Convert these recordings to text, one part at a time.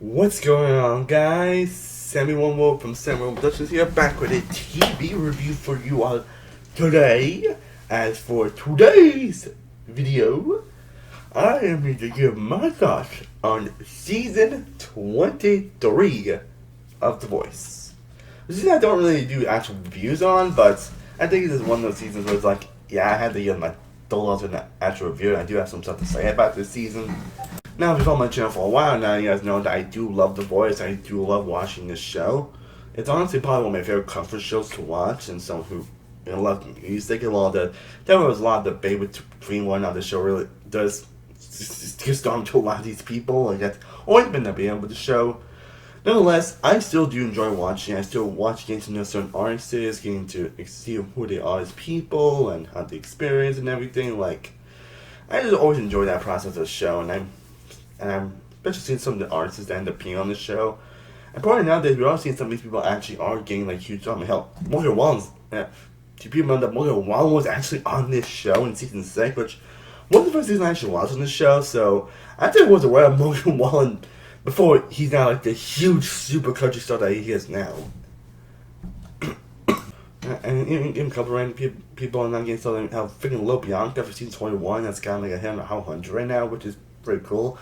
What's going on, guys? Sammy One World from Sammy One Productions here, back with a TV review for you all today. As for today's video, I am going to give my thoughts on season 23 of The Voice. This season I don't really do actual reviews on, but I think this is one of those seasons where it's like, yeah, I had to give my thoughts on an actual review, and I do have some stuff to say about this season. Now, if you've followed my channel for a while now, you guys know that I do love The Voice. I do love watching this show. It's honestly probably one of my favorite comfort shows to watch, and someone who loves music and all the. There was a lot of debate between whether or not the show really does just on to a lot of these people. Like, that's always been the beginning with the show. Nonetheless, I still do enjoy watching. I still watch getting to know certain artists, getting to see who they are as people and how they experience and everything. Like, I just always enjoy that process of the show, and I'm especially seeing some of the artists that end up being on the show. And probably nowadays, we're all seeing some of these people actually are getting like huge drama. Hell, Morgan Wallen's. Do people know that Morgan Wallen was actually on this show in season 6, which was the first season I actually watched on the show. So I think I was aware of Morgan Wallen before he's now like the huge super country star that he is now. And even a couple of random people are now getting started. How freaking low Bianca for season 21. That's kind of like a hit on 100 right now, which is pretty cool.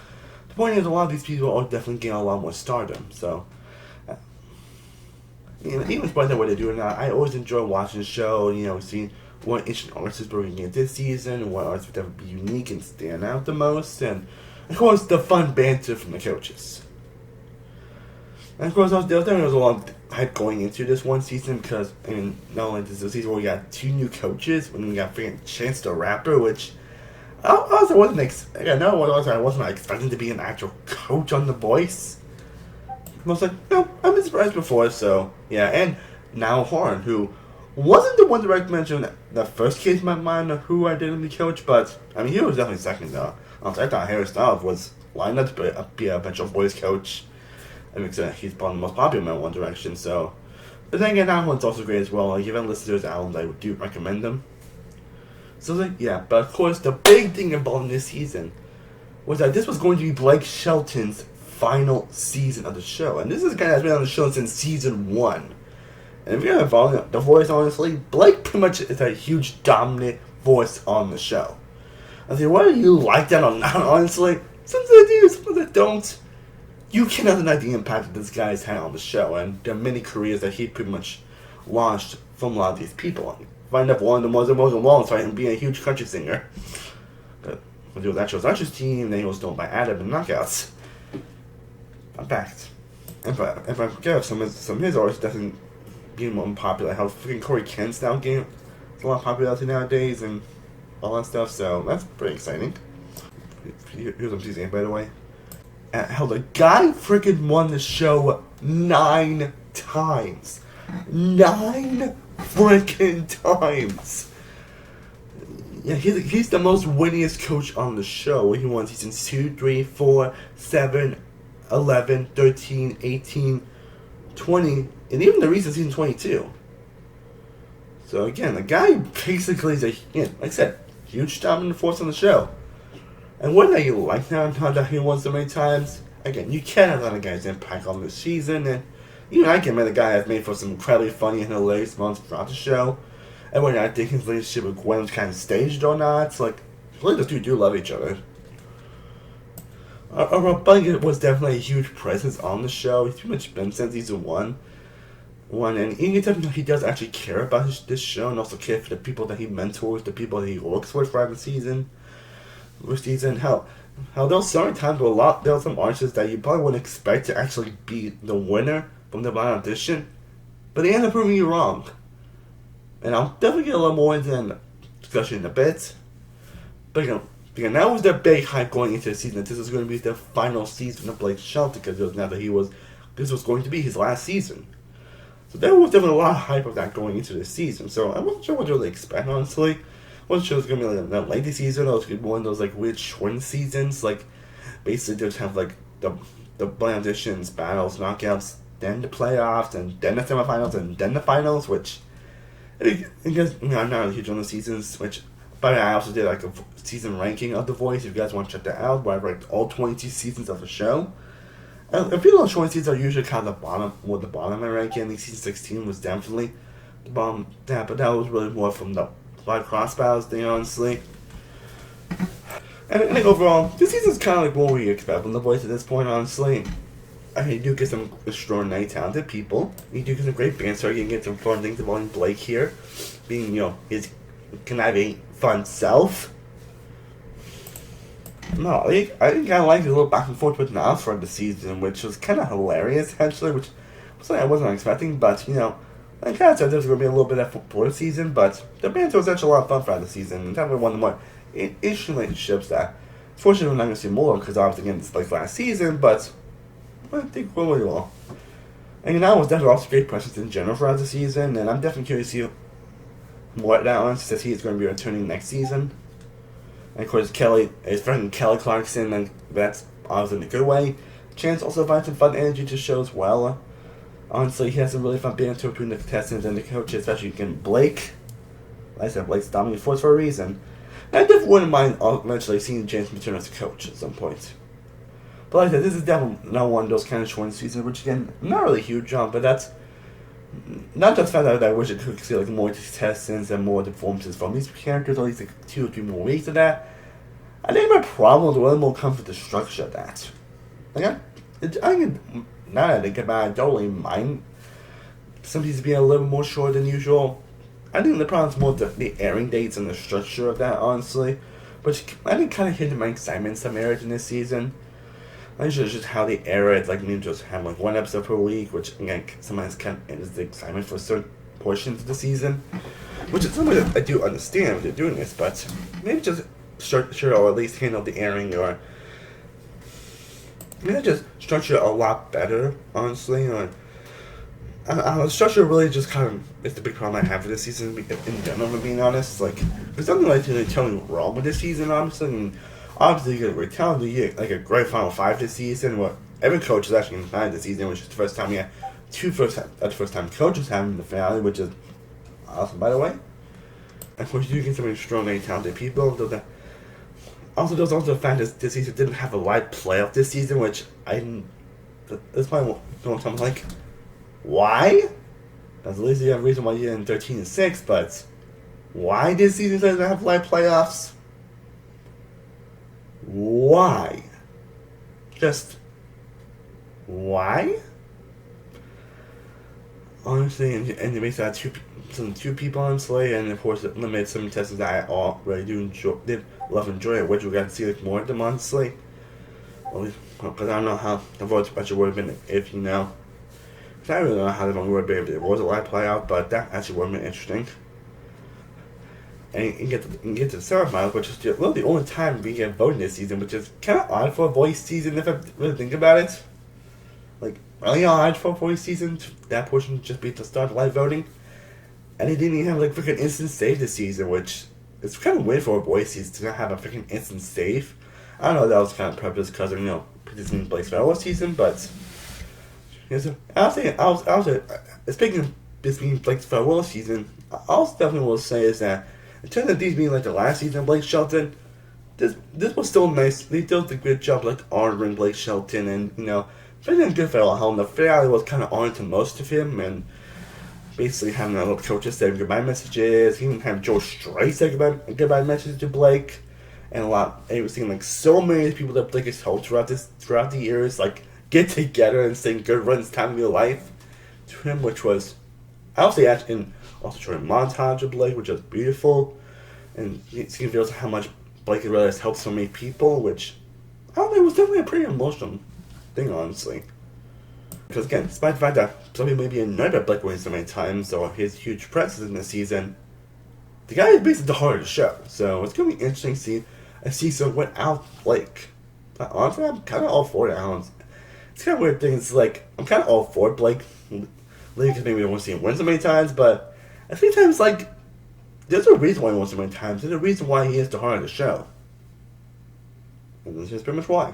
The point is, a lot of these people are definitely getting a lot more stardom. So, even despite the way they're doing that, I always enjoy watching the show. Seeing what interesting artists we're going to get this season, and what artists would definitely be unique and stand out the most, and of course the fun banter from the coaches. And of course, there was a lot of hype going into this one season because not only this is a season where we got 2 new coaches, when we got freaking Chance the Rapper, which. I wasn't expecting to be an actual coach on The Voice. I was like, no, I've been surprised before, so yeah. And Niall Horan, who wasn't the one to recommend that first case in my mind of who I did in the coach, but I mean, he was definitely second though. I thought Harry Styles was lined up to be a eventual voice coach. I mean, he's probably the most popular in One Direction, so. But then again, Niall Horan's also great as well. Like, if you haven't listened to his albums, I do recommend them. So, yeah, but of course, the big thing involved in this season was that this was going to be Blake Shelton's final season of the show. And this is a guy that's been on the show since season 1. And if you're not following The Voice, honestly, Blake pretty much is a huge dominant voice on the show. I say, whether you like that or not, honestly, sometimes I do, sometimes I don't. You cannot deny the impact that this guy's had on the show, and there are many careers that he pretty much launched from a lot of these people. Find out one of them was Morgan Wallen, so I can be a huge country singer. But when he was actually Usher's team, then he was known by Adam and Knockouts. Fun fact. If I forget some of his artists definitely being more popular, how freaking Corey Kent's now getting a lot of popularity nowadays and all that stuff, so that's pretty exciting. Here's what I'm teasing, by the way. Hell, the guy freaking won the show 9 times. 9 freaking times. Yeah, he's the most winningest coach on the show. He won seasons 2, 3, 4, 7, 11, 13, 18, 20, and even the recent season 22. So again, the guy basically is like I said, huge dominant force on the show. And whether you like that or not that he won so many times, again, you can't let a guy's impact on this season, and even I can admit the guy has made for some incredibly funny and hilarious moments throughout the show. And when I think his relationship with Gwen was kind of staged or not, it's like, really, those two do love each other. Buddy was definitely a huge presence on the show. He's pretty much been since season 1. And you can tell he does actually care about this show and also care for the people that he mentors, the people that he works with throughout the season. Hell, there were so many times where there were some artists that you probably wouldn't expect to actually be the winner from the blind audition, but they end up proving you wrong. And I'll definitely get a little more into the discussion in a bit. But again, that was the big hype going into the season, that this was going to be the final season of Blake Shelton, because it was now that this was going to be his last season. So there was definitely a lot of hype of that going into this season. So I wasn't sure what to really expect, honestly. I wasn't sure it was going to be like a lengthy season, or it was going to be one of those like weird shortened seasons. Like, basically they just have like the blind auditions, battles, knockouts, then the playoffs, and then the semifinals, and then the finals, which, because I'm not really huge on the seasons, but I also did like a season ranking of The Voice, if you guys want to check that out, where I ranked all 22 seasons of the show. I feel like short seasons are usually kind of the bottom of my ranking. I think season 16 was definitely the bottom. Yeah, but that was really more from the live crossbows thing, honestly. And I think overall, this season's kind of like what we expect from The Voice at this point, honestly. I mean, you do get some extraordinarily talented people. You do get some great banter. You can get some fun things involving Blake here, being, his conniving, fun self. No, I kind of like the little back and forth with Niall for the season, which was kind of hilarious, actually, which was something I wasn't expecting, but, I kind of said there was going to be a little bit of fourth season, but the banter was actually a lot of fun throughout the season, and definitely one of the more interesting relationships that, fortunately, we're not going to see more, because obviously, again, it's like last season, but I think we're really well. And Niall was definitely also a great presence in general throughout the season, and I'm definitely curious to see more of that on, since he is going to be returning next season. And of course, his friend Kelly Clarkson, and that's obviously in a good way. Chance also finds some fun energy to the show as well. Honestly, he has some really fun banter between the contestants and the coaches, especially again Blake. Like I said, Blake's dominating force for a reason. And I definitely wouldn't mind eventually seeing Chance return as a coach at some point. But like I said, this is definitely not one of those kind of short seasons, which again, not really a huge jump, but that's not just the fact that I wish I could see like more contestants and more performances from these characters, at least like 2 or 3 more weeks of that. I think my problem with more comes with the structure of that. Like now that I think about it, I don't really mind some pieces being a little more short than usual. I think the problem is more the airing dates and the structure of that, honestly. Which I think kind of hindered my excitement in some areas in this season. I think it's just how they air it, like me just have like 1 episode per week, which again sometimes kind of ends the excitement for certain portions of the season. Which is something that I do understand when they're doing this, but maybe just structure or at least handle the airing, or maybe just structure a lot better, honestly. Or structure really just kind of is the big problem I have with this season in general, if being honest. Like, there's something like really totally wrong with this season, honestly. And obviously, you get a great talent, you get like a great Final 5 this season, where every coach is actually in the finale this season, which is the first time we had first time coaches having the finale, which is awesome, by the way. And of course, you get some extraordinarily talented people. There's also the fact that this season didn't have a live playoff this season, which that's why I'm like, why? That's at least you have a reason why you're in 13-6, but why this season doesn't have live playoffs? Why? Just why? Honestly, and it makes that two people on display, and of course it limits some contestants that I all really did enjoy it, which we got to see like more of them, honestly. Because I don't know how the vote special would have been if because I really don't know how the vote would have been if it was a live playout, but that actually would have been interesting. And you get to the semifinals, which is really the only time we get voting this season, which is kind of odd for a voice season if I really think about it. Like, really odd for a voice season, that portion just be to start live voting. And they didn't even have like freaking instant save this season, which is kind of weird for a voice season to not have a freaking instant save. I don't know if that was kind of purpose because of, this is Blake's farewell season, but I'll say, speaking of this being Blake's farewell season, I also definitely will say is that in terms of these being like the last season of Blake Shelton, this was still nice. They did a good job like honoring Blake Shelton, and very good farewell. How the finale was kind of honored to most of him, and basically having a little coaches saying goodbye messages. Even have Joe Strike say goodbye message to Blake, and it was seeing like so many people that Blake has helped throughout the years, like get together and saying good runs time of your life to him, which was obviously actually also showing montage of Blake, which was beautiful, and it reveals how much Blake has helped so many people, which I don't know, it was definitely a pretty emotional thing, honestly. Because again, despite the fact that some people may be annoyed by Blake winning so many times or his huge presence in this season, the guy is basically the heart of the show. So it's gonna be interesting to see a season without Blake. But honestly, I'm kind of all for it. It's kind of weird thing. It's like I'm kind of all for Blake, because maybe I want to see him win so many times, but at the same time, it's like, there's a reason why he won so many times. There's a reason why he is the heart of the show. And that's just pretty much why.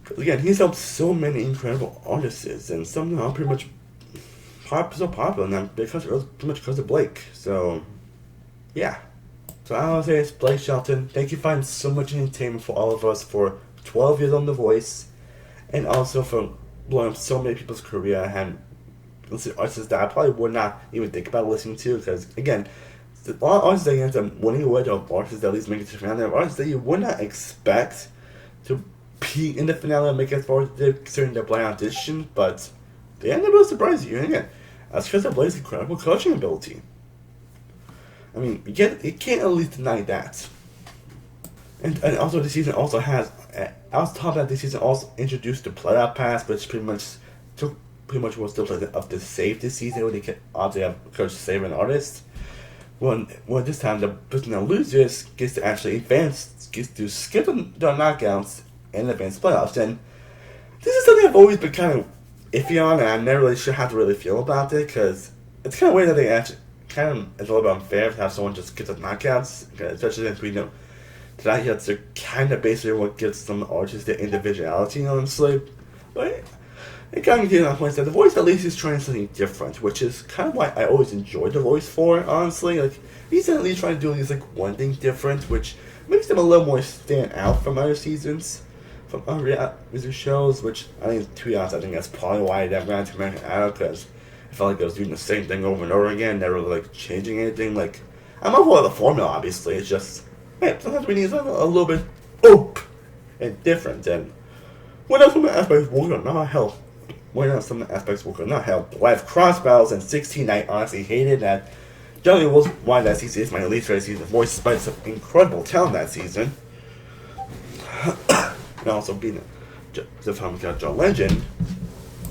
Because again, he's helped so many incredible artists, and some of them are pretty much so popular now pretty much because of Blake. So, yeah. So I want to say it's Blake Shelton. Thank you for finding so much entertainment for all of us for 12 years on The Voice. and also for blowing up so many people's career. I had artists that I probably would not even think about listening to because, again, a lot of artists that end up winning awards are artists that at least make it to the finale. They're artists that you would not expect to be in the finale and make it as far as they're considering their blind audition, but they end up really surprising you. And again, that's because of Blake's incredible coaching ability. I mean, you can't at least deny that. And also, this season also has. I was talking about this season also introduced the playoff pass, which pretty much was the play of the save this season, where they can obviously have coach save an artist. Well, this time the person that loses gets to actually advance, gets to skip the knockouts and advance playoffs. And this is something I've always been kind of iffy on, and I'm never really sure how to really feel about it, because it's kind of weird that they actually it's a little bit unfair to have someone just get the knockouts, especially since we know that that's kind of basically what gives some artists their individuality, honestly. But it kind of gets on point that The Voice at least is trying something different, which is kind of why I always enjoyed The Voice for, honestly. Like, he's at least trying to do at least like one thing different, which makes them a little more stand out from other seasons, from other shows, which I think, to be honest, I think that's probably why I never got to American Idol, because I felt like I was doing the same thing over and over again, never really like changing anything. Like, I'm up for the formula, obviously, it's just, hey, sometimes we need something a little bit and different, and what else from the aspects work or not, hell. What else some aspects work or not, hell. Live cross battles and 16 I honestly hated that. Generally was why that season is my least favorite season. The Voice, despite some incredible talent that season. And also being the film got John Legend.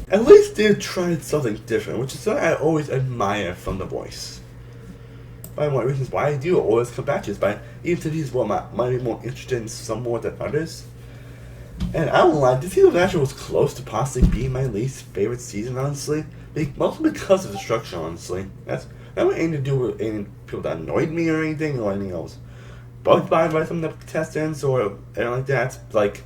At least they tried something different, which is something I always admire from The Voice. By one of the reasons why I do always come back to is by even to these what might be more interested in some more than others. And I won't lie, this season actually was close to possibly being my least favorite season, honestly. Mostly because of the structure, honestly. That's not anything to do with any people that annoyed me or anything, or anything else. Bugged by some of the contestants or anything like that. Like,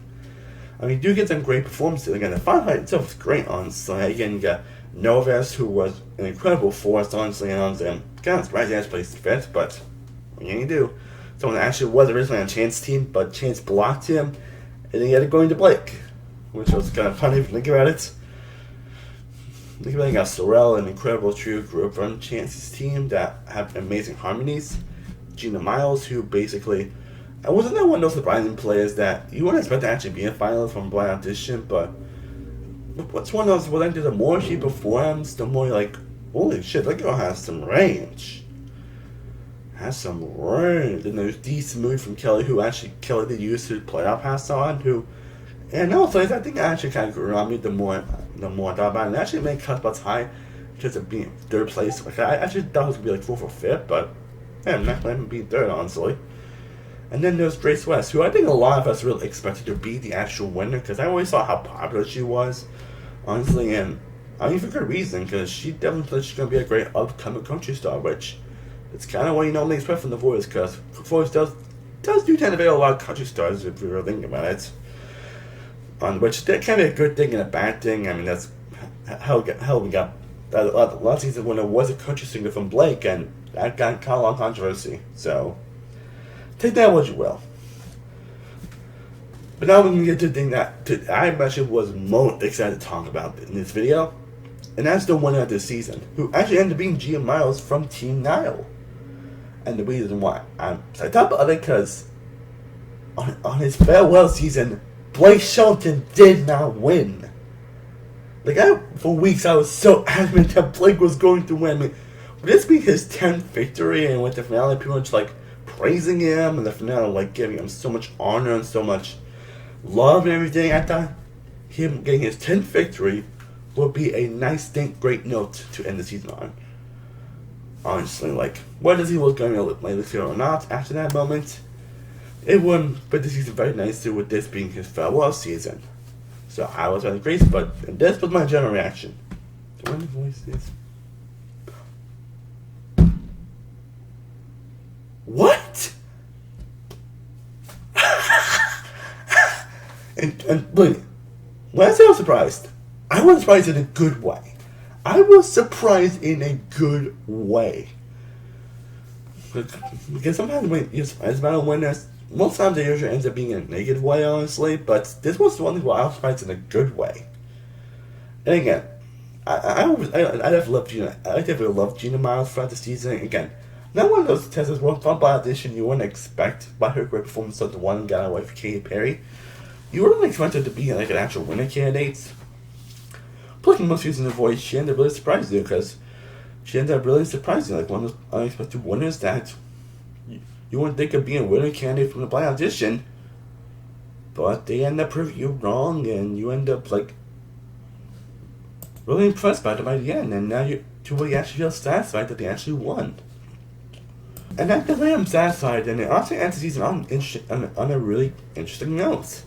I mean, you do get some great performances. Again, the final fight itself is great, honestly. Again, you got Novas, who was an incredible force, honestly, and honestly, kind of surprised he actually plays fit, but what can you do? Someone that actually was originally on Chance's team, but Chance blocked him, and then he had to go into Blake, which was kind of funny if you think about it. Think about it, you got Sorrel, an incredible trio group on Chance's team that have amazing harmonies. Gina Miles, who basically, I wasn't that one of those surprising players that you wouldn't expect to actually be a finalist from blind audition, but what's one of those, well, the more she performs, the more like, holy shit, that girl has some range. And there's decent move from Kelly, who actually Kelly did use her playoff pass on, who, and also I think I actually kind of grew on me the more I thought about it. And actually made cut butts high because of being third place. Like, I actually thought it was going to be like 4th or 5th, but yeah, I'm not going to be third, honestly. And then there's Grace West, who I think a lot of us really expected to be the actual winner, because I always saw how popular she was, honestly, and I mean for good reason, because she definitely thought she's going to be a great upcoming country star, which it's kind of what you normally expect from The Voice, because The Voice does do tend to be a lot of country stars if you really think about it. Which that can be a good thing and a bad thing. I mean, that's how we got last season when there was a country singer from Blake, and that got kind of a lot of controversy. So take that what you will. But now we're going to get to the thing that I actually was most excited to talk about in this video, and that's the winner of this season, who actually ended up being Gia Miles from Team Niall. And the reason why I'm excited about it, because on his farewell season, Blake Shelton did not win. Like, for weeks I was so adamant that Blake was going to win. I mean, would this be his 10th victory, and with the finale pretty much like praising him, and the finale like giving him so much honor and so much love and everything? I thought him getting his 10th victory would be a nice, great note to end the season on. Honestly, like, whether he was going to play this year or not, after that moment, it wouldn't, but the season very nicely with this being his farewell season. So I was really crazy, but this was my general reaction. So when the voice is... What? and look, when I say I was surprised, I was surprised in a good way. I was surprised in a good way. Because sometimes when you're surprised about a winner, most times it usually ends up being in a negative way, honestly, but this was the one thing where I was surprised in a good way. And again, I definitely loved Gina Miles throughout the season. Again, not one of those contestants were fun by audition you wouldn't expect by her great performance of the one got away from Katy Perry. You wouldn't expect her to be like an actual winner candidate. Plus, most using the voice, she ended up really surprising you because she ended up really surprising, like one of those unexpected winners that you wouldn't think of being a winner candidate from the blind audition, but they end up proving you wrong, and you end up like really impressed by them by the end, and now you actually feel satisfied that they actually won. And I definitely am satisfied, and it also ends the season on a really interesting note.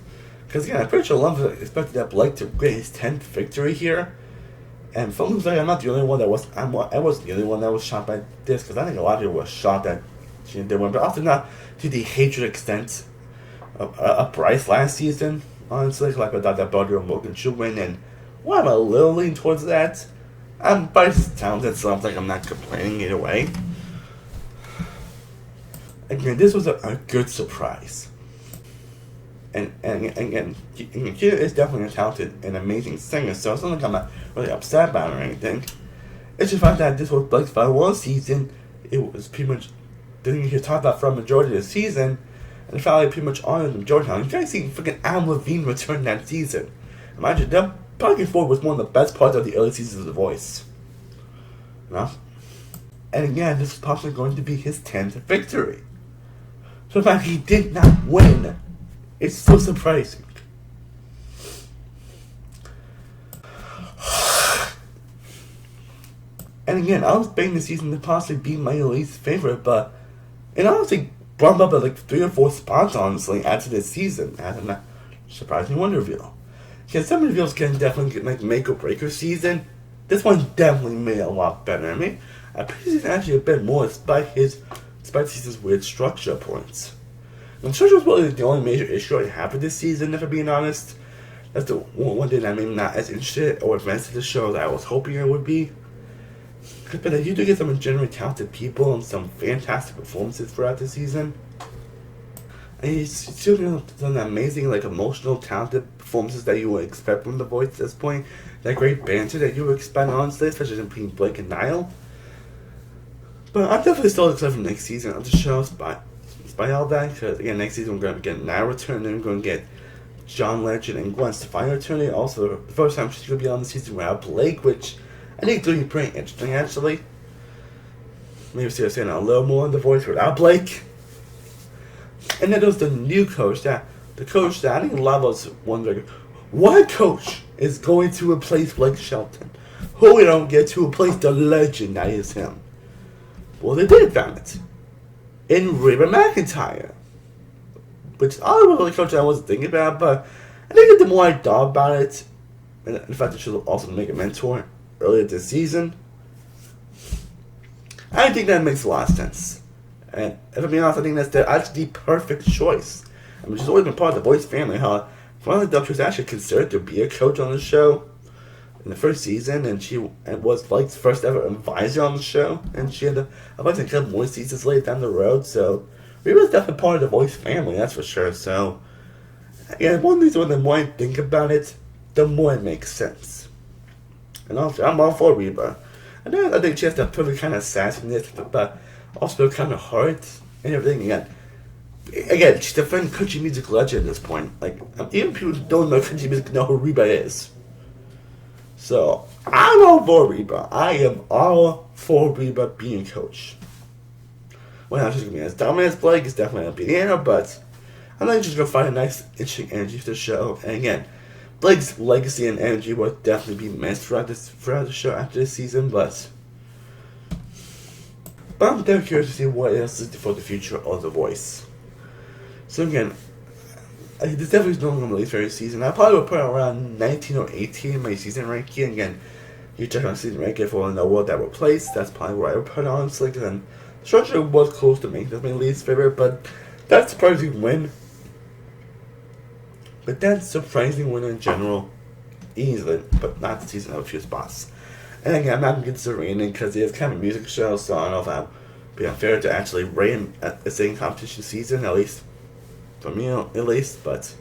Because again, I'm pretty sure a lot of us expected that Blake to get his 10th victory here. And from looks like I'm not the only one that was. I wasn't the only one that was shocked by this, because I think a lot of people were shocked that she didn't win, but also not to the hatred extent of Bryce last season. Honestly, like I thought that Buddy or Morgan should win, and while I'm a little leaning towards that, Bryce is talented, so I'm not complaining either way. Again, this was a good surprise. And again, Gina is definitely a talented and amazing singer, so it's not like I'm not really upset about it or anything. It's just the fact that this was Blake's final season. It was pretty much the thing you talk about for a majority of the season, and it felt like pretty much honored the majority of the time. You guys see freaking Adam Levine return that season. Imagine them Bugging Forward was one of the best parts of the early seasons of The Voice. You know? And again, this is possibly going to be his 10th victory. So the fact he did not win, it's so surprising. And again, I was betting the season to possibly be my least favorite, but it honestly bumped up at like 3 or 4 spots, honestly, after this season. As a surprising one reveal. Because some reveals can definitely like make or break your season. This one definitely made it a lot better. I mean, I appreciate it actually a bit more despite the season's weird structure points. And structure was really the only major issue I had with this season, if I'm being honest. That's the one thing that made me not as interested or advanced to the show as I was hoping it would be. But you do get some genuinely talented people and some fantastic performances throughout the season. And he's still done amazing, like, emotional, talented performances that you would expect from The Voice at this point. That great banter that you would expect, honestly, especially between Blake and Niall. But I'm definitely still excited for next season of the show, despite all that, because, again, next season we're going to get Niall returning, we're going to get John Legend and Gwen Stefani returning. Also, the first time she's going to be on the season without Blake, which I think it's going to be pretty interesting, actually. Maybe see her saying a little more in The Voice without Blake. And then there's the new coach, the coach that I think a lot of us wondering, what coach is going to replace Blake Shelton? Who we don't get to replace the legend that is him? Well, they did found it. In Reba McEntire. Which I don't really coach I wasn't thinking about, but I think the more I thought about it, and the fact that she was also make a mentor earlier this season, I think that makes a lot of sense. And if I'm being honest, I think that's actually the perfect choice. I mean, she's always been part of the Voice family, huh? One of the she was actually considered to be a coach on the show in the first season, and she was Blake's first ever advisor on the show, and she had a bunch of couple more seasons later down the road, so Reba's definitely part of the Voice family, that's for sure. So, yeah, one reason the more I think about it, the more it makes sense. And also, I'm all for Reba. And then I think she has that perfect kind of sassiness, but also kind of hard and everything. Again, she's a friend country music legend at this point. Like, even people who don't know country music know who Reba is. So, I'm all for Reba. I am all for Reba being coach. Well, now she's going to be as dominant as Blake. It's definitely going to be Anna, but I think she's going to find a nice, interesting energy for the show. And again, Blake's legacy and energy will definitely be missed throughout the show after this season, but I'm definitely curious to see what else is for the future of The Voice. So again, this definitely is no longer released for every season. I probably would put around 19 or 18 in my season ranking. Again, you check on season ranking if you want to know what that would place. That's probably where I would put it, honestly. Because then the structure was close to me. That's my least favorite, but that's a surprising win. But that's a surprising win in general. Easily, but not the season of a few spots. And again, I'm not going to get to rating because it's kind of a music show, so I don't know if I'd be unfair to actually rate at the same competition season, at least for me at least. But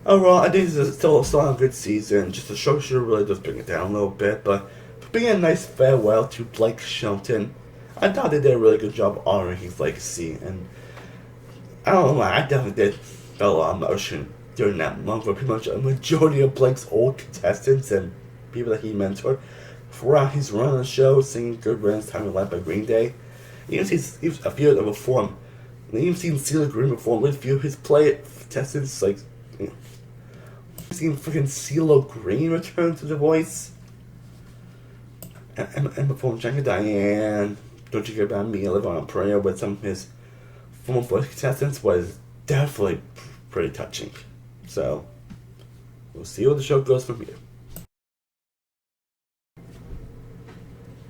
overall, I think this is still a good season. Just the structure really does bring it down a little bit, but being a nice farewell to Blake Shelton, I thought they did a really good job honoring his legacy, and I don't know, I definitely did feel a lot of emotion during that month where pretty much a majority of Blake's old contestants and people that he mentored throughout his run on the show, singing Good Riddance, Time of Life by Green Day. Even seen a few of them perform. And even seen Celia Green perform with a few of his play contestants, like, you know, seen freaking CeeLo Green return to The Voice. And perform Jack and Diane, Don't You Care About Me, I Live on a Prayer with some of his former Voice contestants was definitely pretty touching. So, we'll see where the show goes from here.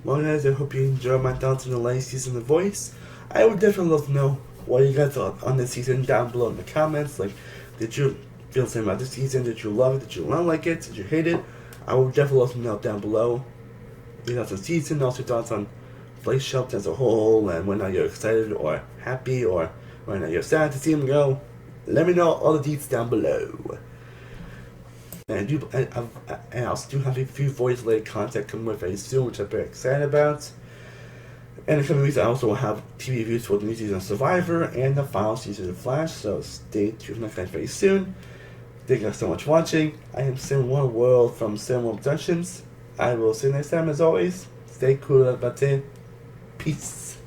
Well guys, I hope you enjoyed my thoughts on the latest season of The Voice. I would definitely love to know what you guys thought on this season down below in the comments. Like, did you feel the same about this season? Did you love it? Did you not like it? Did you hate it? I would definitely love to know down below. Your thoughts on the season, also your thoughts on Blake Shelton as a whole, and whether or not you're excited or happy, or whether or not you're sad to see him go. Let me know all the deets down below. And I also do have a few voice-related content coming with very soon, which I'm very excited about. And in the coming weeks, I also will have TV reviews for the new season of Survivor and the final season of Flash, so stay tuned for my guys very soon. Thank you guys so much for watching. I am Sim One World from Sim One Productions. I will see you next time, as always. Stay cool, everybody. Peace.